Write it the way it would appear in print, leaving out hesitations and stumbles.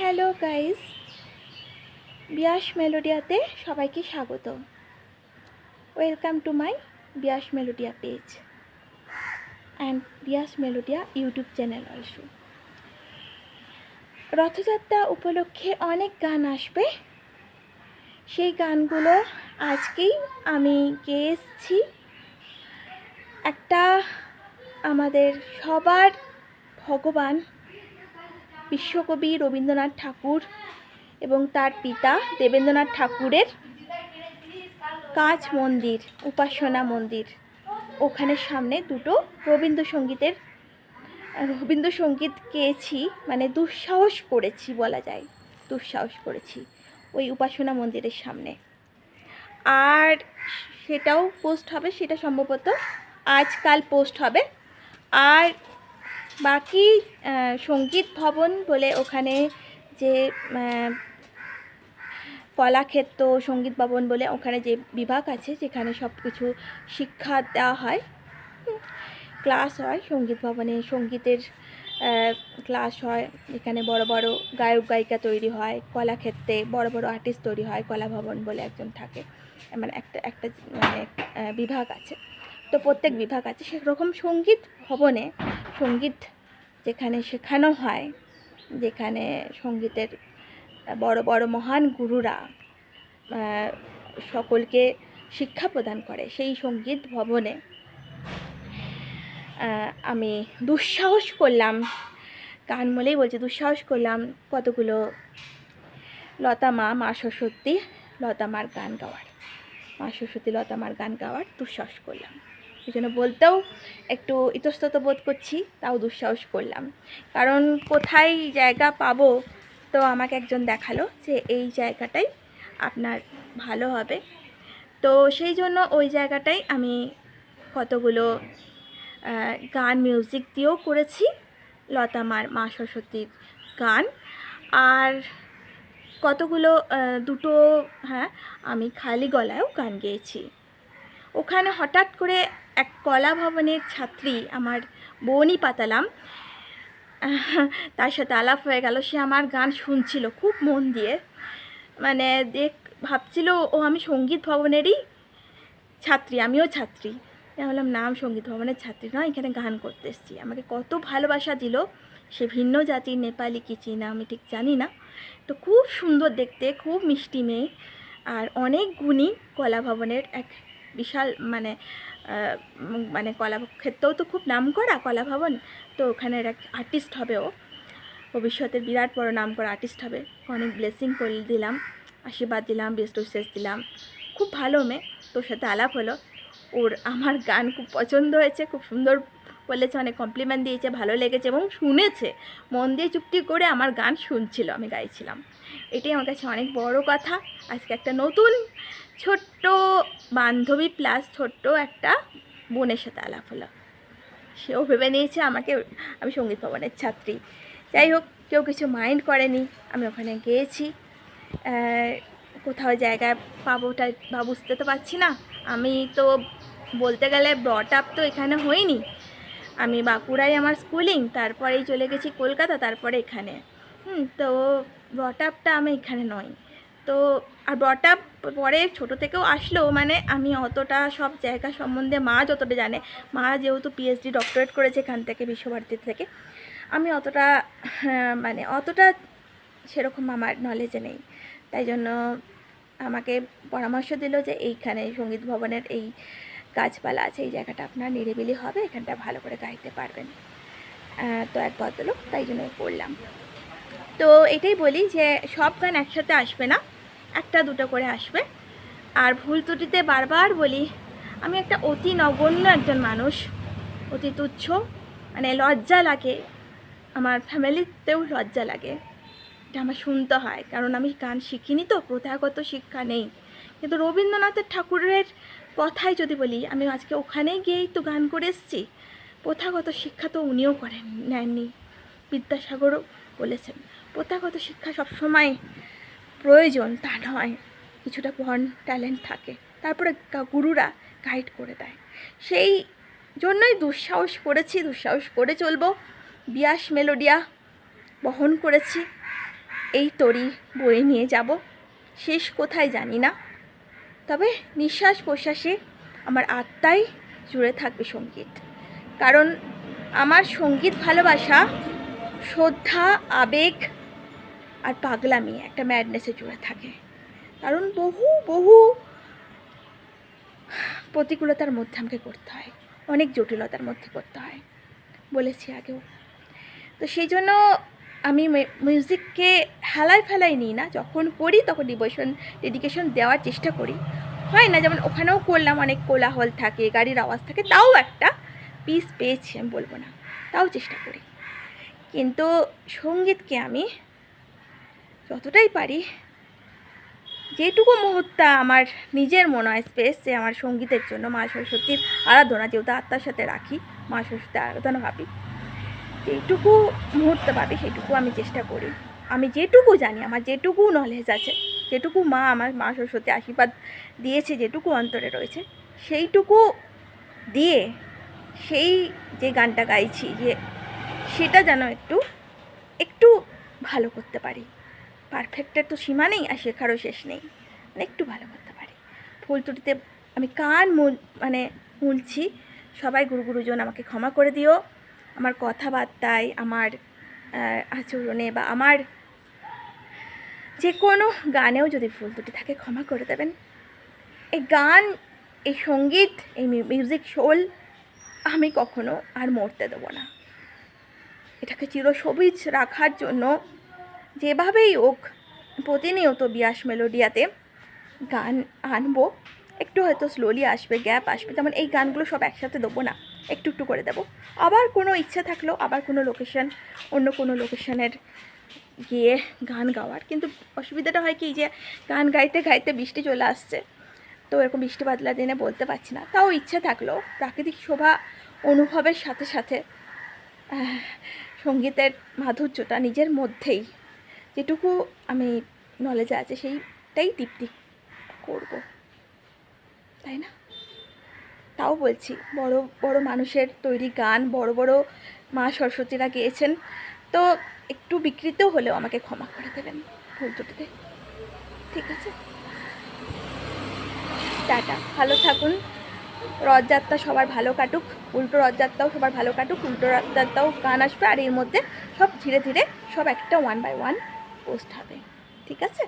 Hello guys, বিয়াস মেলোডিয়াতে সবাইকে স্বাগত। Welcome to my Beas Melodia page and Beas Melodia YouTube channel also. Rath Yatra উপলক্ষে অনেক গান আসবে, সেই গানগুলো আজকেই আমি গেয়ে এসেছি। একটা আমাদের সবার ভগবান বিশ্বকবি রবীন্দ্রনাথ ঠাকুর এবং তার পিতা দেবেন্দ্রনাথ ঠাকুরের কাঁচ মন্দির, উপাসনা মন্দির, ওখানে সামনে দুটো রবীন্দ্রসঙ্গীত গেয়েছি, মানে দুঃসাহস করেছি বলা যায়, দুঃসাহস করেছি ওই উপাসনা মন্দিরের সামনে। আর সেটাও পোস্ট হবে, সেটা সম্ভবত আজকাল পোস্ট হবে। আর বাকি সঙ্গীত ভবন বলে ওখানে যে কলাক্ষেত্র সঙ্গীত ভবন বলে ওখানে যে বিভাগ আছে, যেখানে সব কিছু শিক্ষা দেওয়া হয়, ক্লাস হয় সঙ্গীত ভবনে, সঙ্গীতের ক্লাস হয়, এখানে বড় বড় গায়ক গায়িকা তৈরি হয়। কলাক্ষেত্রে বড় বড় আর্টিস্ট তৈরি হয়, কলা ভবন বলে একজন থাকে, মানে একটা মানে বিভাগ আছে। তো প্রত্যেক বিভাগ আছে, সেরকম সঙ্গীত ভবনে সঙ্গীত যেখানে শেখানো হয়, যেখানে সঙ্গীতের বড় বড় মহান গুরুরা সকলকে শিক্ষা প্রদান করে, সেই সঙ্গীত ভবনে আমি দুঃসাহস করলাম, গান বলেই বলছি, দুঃসাহস করলাম কতগুলো মা সরস্বতী লতা মার গান গাওয়ার, মা সরস্বতী লতা মার গান গাওয়ার দুঃসাহস করলাম। এই জন্য বলতেও একটু ইতস্তত বোধ করছি, তাও দুঃসাহস করলাম, কারণ কোথায় জায়গা পাবো। তো আমাকে একজন দেখালো যে এই জায়গাটাই আপনার ভালো হবে, তো সেই জন্য ওই জায়গাটাই আমি কতগুলো গান মিউজিক দিয়েও করেছি, লতা মার মা সরস্বতীর গান। আর কতগুলো দুটো আমি খালি গলায়ও গান গেয়েছি। ওখানে হঠাৎ করে এক কলা ভবনের ছাত্রী, আমার বোনই পাতালাম, তার সাথে আলাপ হয়ে গেল। সে আমার গান শুনছিল খুব মন দিয়ে, মানে ভাবছিল ও আমি সঙ্গীত ভবনেরই ছাত্রী, আমিও ছাত্রী। বললাম নাম সঙ্গীত ভবনের ছাত্রী নয়, এখানে গান করতে এসেছি। আমাকে কত ভালোবাসা দিল। সে ভিন্ন জাতির, নেপালি কি চীনা আমি ঠিক জানি না, তো খুব সুন্দর দেখতে, খুব মিষ্টি মেয়ে, আর অনেক গুণী। কলা ভবনের এক বিশাল মানে কলাক্ষেত্রেও তো খুব নাম করা কলা ভবন, তো ওখানের এক আর্টিস্ট হবে, ও ভবিষ্যতের বিরাট বড় নাম করা আর্টিস্ট হবে। অনেক ব্লেসিং করে দিলাম, আশীর্বাদ দিলাম, বেস্ট উইশেস দিলাম। খুব ভালো মেয়ে, তোর সাথে আলাপ হলো, ওর আমার গান খুব পছন্দ হয়েছে, খুব সুন্দর বলেছে, অনেক কমপ্লিমেন্ট দিয়েছে, ভালো লেগেছে এবং শুনেছে, মন দিয়ে চুপটি করে আমার গান শুনছিল, আমি গাইছিলাম। এটাই আমার কাছে অনেক বড় কথা। আজকে একটা নতুন ছোট্ট বান্ধবী প্লাস ছোট্ট একটা বোনের সাথে আলাপ হলো। সেও ভেবে নিয়েছে আমি সঙ্গীত ভবনের ছাত্রী। যাই হোক, কেউ কিছু মাইন্ড করেনি, আমি ওখানে গিয়েছি। কোথাও জায়গায় পাবোটা বা বুঝতে তো পারছি না। আমি তো বলতে গেলে ব্রট আপ তো এখানে হইনি, আমি বাঁকুড়ায় আমার স্কুলিং, তারপরেই চলে গেছি কলকাতা, তারপরে এখানে। তো ব্রট আপটা আমি এখানে নই। তো আর ব্রট আপ পরে ছোটো থেকেও আসলেও, মানে আমি অতটা সব জায়গা সম্বন্ধে, মা যতটা জানে, মা যেহেতু পিএইচডি ডক্টরেট করেছে এখান থেকে, বিশ্বভারতী থেকে, আমি অতটা সেরকম আমার নলেজে নেই। তাই জন্য আমাকে পরামর্শ দিল যে এইখানে সঙ্গীত ভবনের এই গাছপালা আছে, এই জায়গাটা আপনার নিরিবিলি হবে, এখানটা ভালো করে গাইতে পারবেন। তো এক ভদ্রলোক, তাই জন্য করলাম। তো এটাই বলি যে সব গান একসাথে আসবে না, একটা দুটো করে আসবে। আর ভুল ত্রুটিতে বারবার বলি, আমি একটা অতি নগণ্য একজন মানুষ, অতি তুচ্ছ, মানে লজ্জা লাগে, আমার ফ্যামিলিতেও লজ্জা লাগে, এটা আমার শুনতে হয়, কারণ আমি গান শিখিনি, তো প্রথাগত শিক্ষা নেই। কিন্তু রবীন্দ্রনাথের ঠাকুরের কথাই যদি বলি, আমি আজকে ওখানেই গিয়েই তো গান করে এসেছি। প্রথাগত শিক্ষা তো উনিও নেননি, বিদ্যাসাগরও বলেছেন প্রথাগত শিক্ষা সবসময় প্রয়োজন তা নয়, কিছুটা বর্ন ট্যালেন্ট থাকে, তারপরে গুরুরা গাইড করে দেয়। সেই জন্যই দুঃসাহস করেছি, দুঃসাহস করে চলবো। বিয়াস মেলোডিয়া বহন করেছি, এই তরি বয়ে নিয়ে যাব, শেষ কোথায় জানি না, তবে নিঃশ্বাস প্রশ্বাসে আমার আত্মায় জুড়ে থাকবে সঙ্গীত। কারণ আমার সঙ্গীত ভালোবাসা শ্রদ্ধা, আবেগ আর পাগলামি, একটা ম্যাডনেসে জুড়ে থাকে। কারণ বহু বহু প্রতিকূলতার মধ্যে আমাকে করতে হয়, অনেক জটিলতার মধ্যে করতে হয়, বলেছি আগেও। তো সেই জন্য আমি মিউজিককে হেলায় ফেলায় নিই না, যখন করি তখন ডেডিকেশন দেওয়ার চেষ্টা করি। হয় না যেমন ওখানেও করলাম, অনেক কোলাহল থাকে, গাড়ির আওয়াজ থাকে, তাও একটা পিস পেয়েছি আমি বলবো না, তাও চেষ্টা করি। কিন্তু সঙ্গীতকে আমি যতটাই পারি, যেটুকু মুহূর্ত আমার নিজের মনে হয় স্পেস, যে আমার সঙ্গীতের জন্য মা সরস্বতীর আরাধনা যেহেতু আত্মার সাথে রাখি, মা সরস্বতীর আরাধনা ভাবি, যেটুকু মুহূর্ত পাবি সেটুকু আমি চেষ্টা করি। আমি যেটুকু জানি, আমার যেটুকু নলেজ আছে, যেটুকু মা সরস্বতী আশীর্বাদ দিয়েছে, যেটুকু অন্তরে রয়েছে, সেইটুকু দিয়ে সেই যে গানটা গাইছি, যে সেটা যেন একটু একটু ভালো করতে পারি। পারফেক্টের তো সীমা নেই, আর শেখারও শেষ নেই, মানে একটু ভালো করতে পারি। ভুল ত্রুটিতে আমি মুলছি, সবাই গুরুজন আমাকে ক্ষমা করে দিও। আমার কথাবার্তায়, আমার আচরণে বা আমার যে কোনো গানেও যদি ভুল ত্রুটি থাকে ক্ষমা করে দেবেন। এই গান, এই সঙ্গীত, এই মিউজিক শোল আমি কখনো আর মরতে দেবো না। এটাকে চিরসবুজ রাখার জন্য যেভাবেই হোক প্রতিনিয়ত বিয়াস মেলোডিয়াতে গান আনবো। একটু হয়তো স্লোলি আসবে, গ্যাপ আসবে, যেমন এই গানগুলো সব একসাথে দেবো না, একটু একটু করে দেবো। আবার কোনো ইচ্ছা থাকলো আবার কোনো লোকেশন, অন্য কোনো লোকেশনের গিয়ে গান গাওয়ার। কিন্তু অসুবিধাটা হয় কি, যে গান গাইতে গাইতে বৃষ্টি চলে আসছে, তো এরকম বৃষ্টি বাদলা দিনে বলতে পারছি না। তাও ইচ্ছা থাকলো প্রাকৃতিক শোভা অনুভবের সাথে সাথে সঙ্গীতের মাধুর্যটা নিজের মধ্যেই যেটুকু আমি নলেজে আছে সেইটাই তৃপ্তি করব, তাই না? তাও বলছি, বড় বড় মানুষের তৈরি গান, বড় বড় মা সরস্বতীরা গেয়েছেন, তো একটু বিকৃত হলেও আমাকে ক্ষমা করে দেবেন ভুল ত্রুটিতে, ঠিক আছে? টাটা, ভালো থাকুন। রথযাত্রা সবার ভালো কাটুক, উল্টো রথযাত্রাও সবার ভালো কাটুক, উল্টো রথযাত্রাও গান আসবে, আর এর মধ্যে সব ধীরে ধীরে সব একটা 1 by 1 পোস্ট হবে, ঠিক আছে?